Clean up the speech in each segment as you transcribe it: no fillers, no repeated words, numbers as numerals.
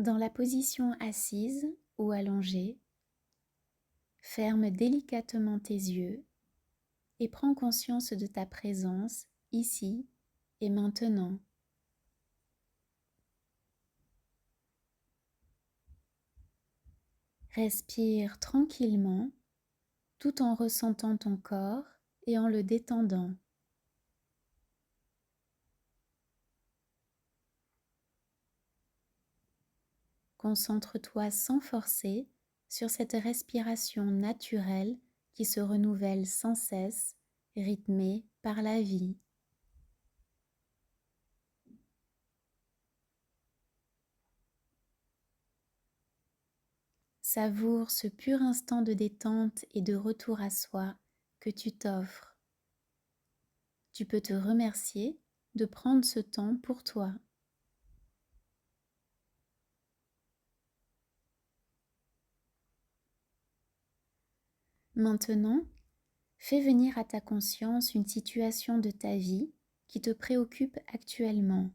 Dans la position assise ou allongée, ferme délicatement tes yeux et prends conscience de ta présence ici et maintenant. Respire tranquillement tout en ressentant ton corps et en le détendant. Concentre-toi sans forcer sur cette respiration naturelle qui se renouvelle sans cesse, rythmée par la vie. Savoure ce pur instant de détente et de retour à soi que tu t'offres. Tu peux te remercier de prendre ce temps pour toi. Maintenant, fais venir à ta conscience une situation de ta vie qui te préoccupe actuellement.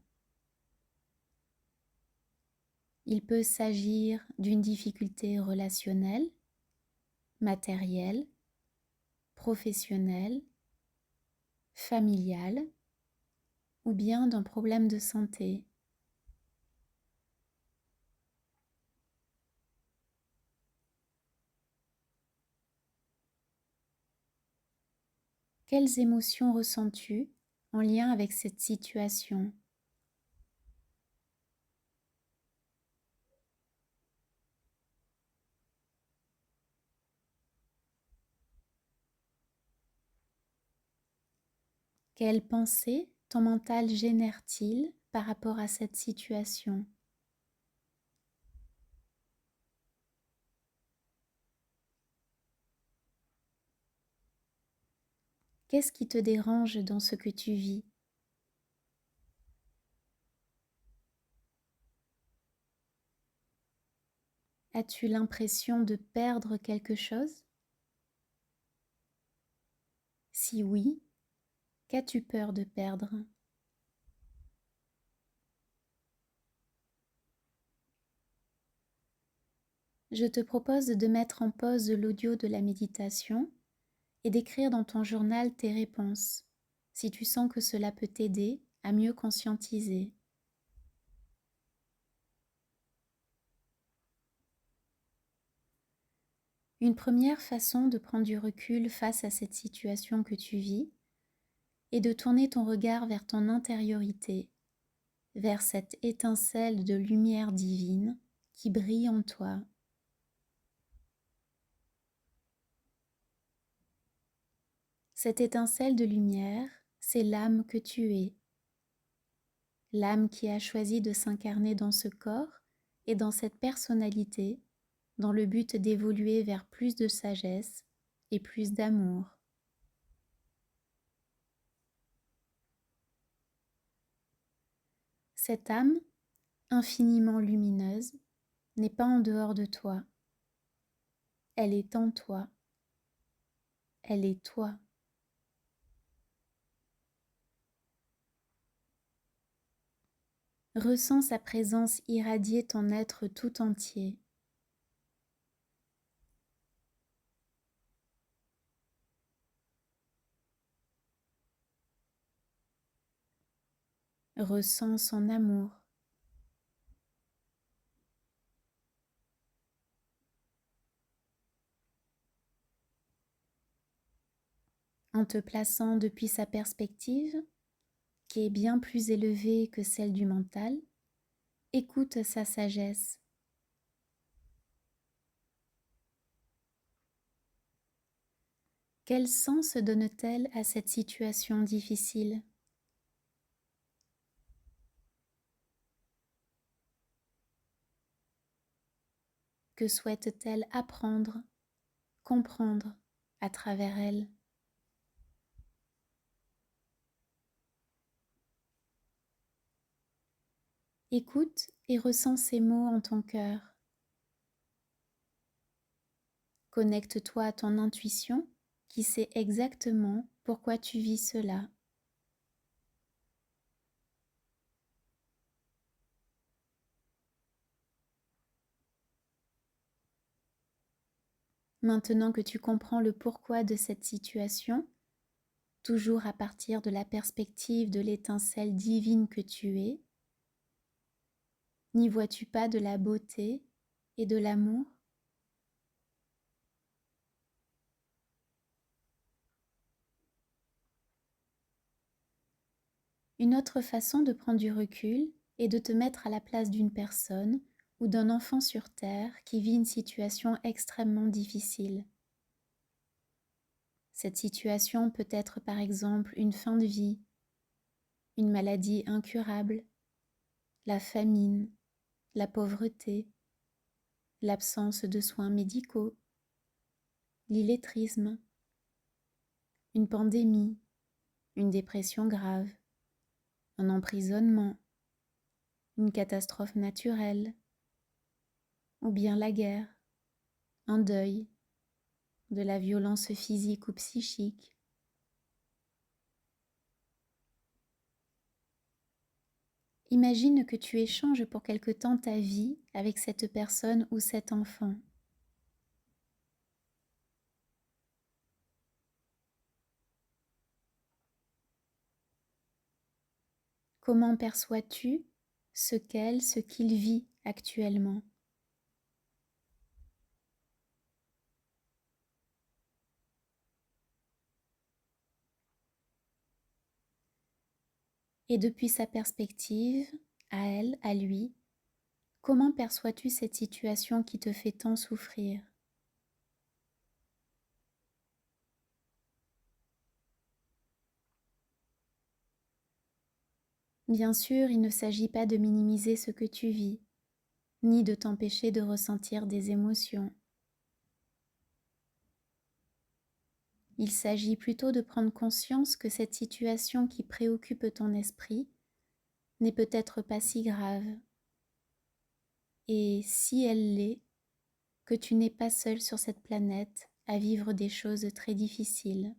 Il peut s'agir d'une difficulté relationnelle, matérielle, professionnelle, familiale ou bien d'un problème de santé. Quelles émotions ressens-tu en lien avec cette situation ? Quelles pensées ton mental génère-t-il par rapport à cette situation ? Qu'est-ce qui te dérange dans ce que tu vis ? As-tu l'impression de perdre quelque chose ? Si oui, qu'as-tu peur de perdre ? Je te propose de mettre en pause l'audio de la méditation et d'écrire dans ton journal tes réponses, si tu sens que cela peut t'aider à mieux conscientiser. Une première façon de prendre du recul face à cette situation que tu vis est de tourner ton regard vers ton intériorité, vers cette étincelle de lumière divine qui brille en toi. Cette étincelle de lumière, c'est l'âme que tu es, l'âme qui a choisi de s'incarner dans ce corps et dans cette personnalité dans le but d'évoluer vers plus de sagesse et plus d'amour. Cette âme, infiniment lumineuse, n'est pas en dehors de toi. Elle est en toi. Elle est toi. Ressens sa présence irradier ton être tout entier. Ressens son amour. En te plaçant depuis sa perspective, qui est bien plus élevée que celle du mental, écoute sa sagesse. Quel sens donne-t-elle à cette situation difficile ? Que souhaite-t-elle apprendre, comprendre à travers elle ? Écoute et ressens ces mots en ton cœur. Connecte-toi à ton intuition qui sait exactement pourquoi tu vis cela. Maintenant que tu comprends le pourquoi de cette situation, toujours à partir de la perspective de l'étincelle divine que tu es, n'y vois-tu pas de la beauté et de l'amour? Une autre façon de prendre du recul est de te mettre à la place d'une personne ou d'un enfant sur Terre qui vit une situation extrêmement difficile. Cette situation peut être par exemple une fin de vie, une maladie incurable, la famine, la pauvreté, l'absence de soins médicaux, l'illettrisme, une pandémie, une dépression grave, un emprisonnement, une catastrophe naturelle, ou bien la guerre, un deuil, de la violence physique ou psychique. Imagine que tu échanges pour quelque temps ta vie avec cette personne ou cet enfant. Comment perçois-tu ce qu'il vit actuellement? Et depuis sa perspective, à elle, à lui, comment perçois-tu cette situation qui te fait tant souffrir? Bien sûr, il ne s'agit pas de minimiser ce que tu vis, ni de t'empêcher de ressentir des émotions. Il s'agit plutôt de prendre conscience que cette situation qui préoccupe ton esprit n'est peut-être pas si grave, et si elle l'est, que tu n'es pas seul sur cette planète à vivre des choses très difficiles.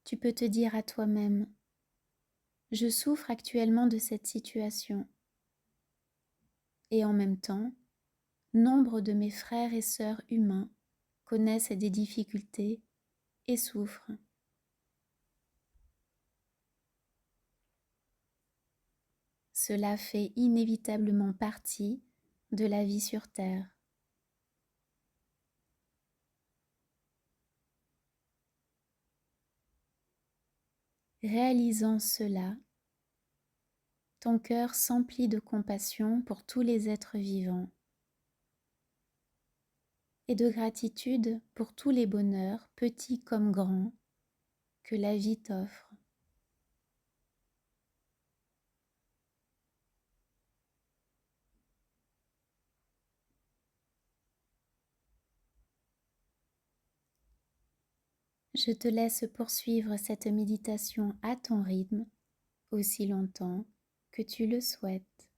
Tu peux te dire à toi-même: je souffre actuellement de cette situation, et en même temps, nombre de mes frères et sœurs humains connaissent des difficultés et souffrent. Cela fait inévitablement partie de la vie sur Terre. Réalisant cela, ton cœur s'emplit de compassion pour tous les êtres vivants et de gratitude pour tous les bonheurs, petits comme grands, que la vie t'offre. Je te laisse poursuivre cette méditation à ton rythme, aussi longtemps que tu le souhaites.